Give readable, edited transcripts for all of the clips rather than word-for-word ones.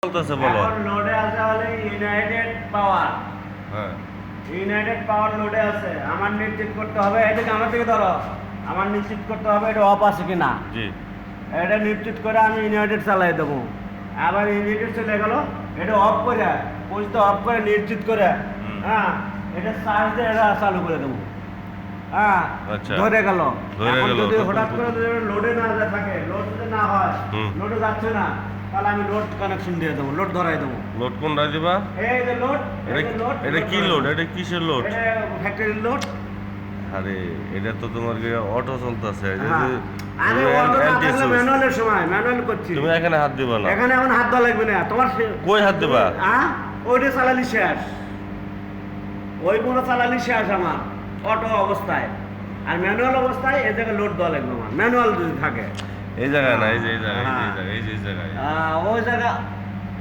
বলতেছে বলো। এখন লোডে আছে হলে ইউনাইটেড পাওয়ার। হ্যাঁ, ইউনাইটেড পাওয়ার লোডে আছে। আমার নিশ্চিত করতে হবে, এটাকে আমার থেকে ধরো, আমার নিশ্চিত করতে হবে এটা অফ আছে কিনা। জি। এটা নিশ্চিত করে আমি ইউনাইটেড চালাই দেবো। আবার ইউনাইটেড চলে গেল, এটা অফ করে পোস্ট অফ করে নিশ্চিত করে, হ্যাঁ, এটা চার্জ দিয়ে এটা চালু করে দেবো। হ্যাঁ, আচ্ছা। ধরে গেল। ধরে এখন গেল, যদি তখন হঠাৎ করে যদি লোডে না যায় থাকে, লোড যদি না হয়, লোডে যাচ্ছে না, তাহলে আমি লোড কানেকশন দিয়ে দেবো, লোড ধরাই দেবো। লোড কোনটা দিবা? এই যে লোড, এটা কি লোড? এটা কিসের লোড? এটা ফ্যাক্টরির লোড। আরে এটা তো তোমার অটো চলতেছে। আরে অটো না থাকলে ম্যানুয়ালের সময় ম্যানুয়াল করছি। তুমি এখানে হাত দিবা না। এখানে এখন হাত দেওয়া লাগবে না তোমার। কই হাত দিবা? ওইটা চালালি শেষ, ওই কোনো চালালি শেষ আমার অটো অবস্থায়। আর ম্যানুয়াল অবস্থায় এই জায়গায় লোড দেওয়া লাগবে আমার, ম্যানুয়াল যদি থাকে। এই জায়গায় না, এই যে এই জায়গায়, এই যে এই জায়গায়, ওই জায়গা,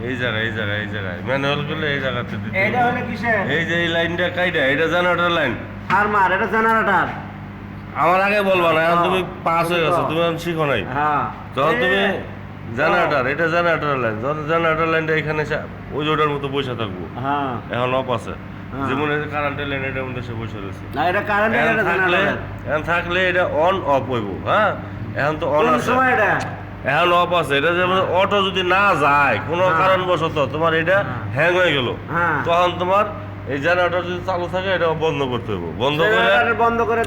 এই জায়গায়, এই জায়গায়, এই জায়গায় ম্যানুয়াল করলে এই জায়গাতে দিতে হবে। এটা হলে কিসে? এই যে এই লাইনটা কাইটা, এটা জেনারেটর লাইন। ফার্মার, এটা জেনারেটর। আমার আগে বলবা না, এখন তুমি পাস হয়ে গেছো, তুমি এখন শিখো নাই। হ্যাঁ, যখন তুমি জেনারেটর, এটা জেনারেটর লাইন, যখন জেনারেটর লাইনটা এখানে ওই ওটার মতো বসে থাকবো। হ্যাঁ, এখন অফ আছে, যেমন কারেন্টের লাইন এটার মধ্যে সে বসে রয়েছে। না এটা কারেন্ট, এটা থাকলে জেনারেটর। এখন থাকলে এটা অন অফ হইব। হ্যাঁ, এখন তো অন কোন আছে, সময় এটা? এখন অফ আছে। এটা যেমন অটো যদি না যায় কোনো কারণবশত তোমার এটা হ্যাং হয়ে গেল, তখন তোমার এই জেনারেটর যদি চালু থাকে এটা বন্ধ করতে হবে। বন্ধ করে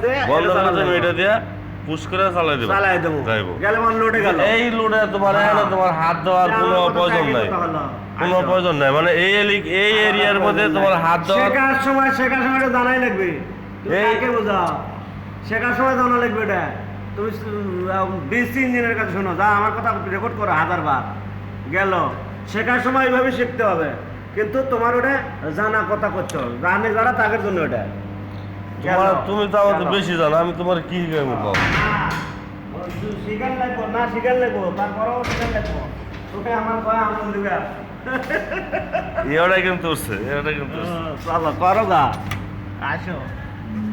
তুমি এটা দিয়ে পুশ করে চালাই দেবো, যাইবো। এই লোডে তোমার এখানে তোমার হাত দেওয়ার কোনো প্রয়োজন নাই, কোনো প্রয়োজন নাই। মানে এই এরিয়ার মধ্যে তোমার হাত দেওয়ার শেখার সময় এটা জানাই লাগবে। এইকে বোঝাও, শেখার সময় জানা লাগবে এটা। তুমি ডিসি ইঞ্জিনের কাছে শোনো, যা আমার কথা রেকর্ড করো 1000 বার গেল। শেখার সময় এইভাবে শিখতে হবে, কিন্তু তোমার ওটা জানা কথা করছো, জানে যারা তাদের জন্য ওটা। তুমি তো আমাদের বেশি জানো, আমি তোমার কি শিখাবো? শিখান লাগবো না, শিখান লাগবো, তারপরেও শিখান লাগবো। তোকে আমার কয় আমল দিবে। এটাই কিন্তু চলো করো গা, আসো।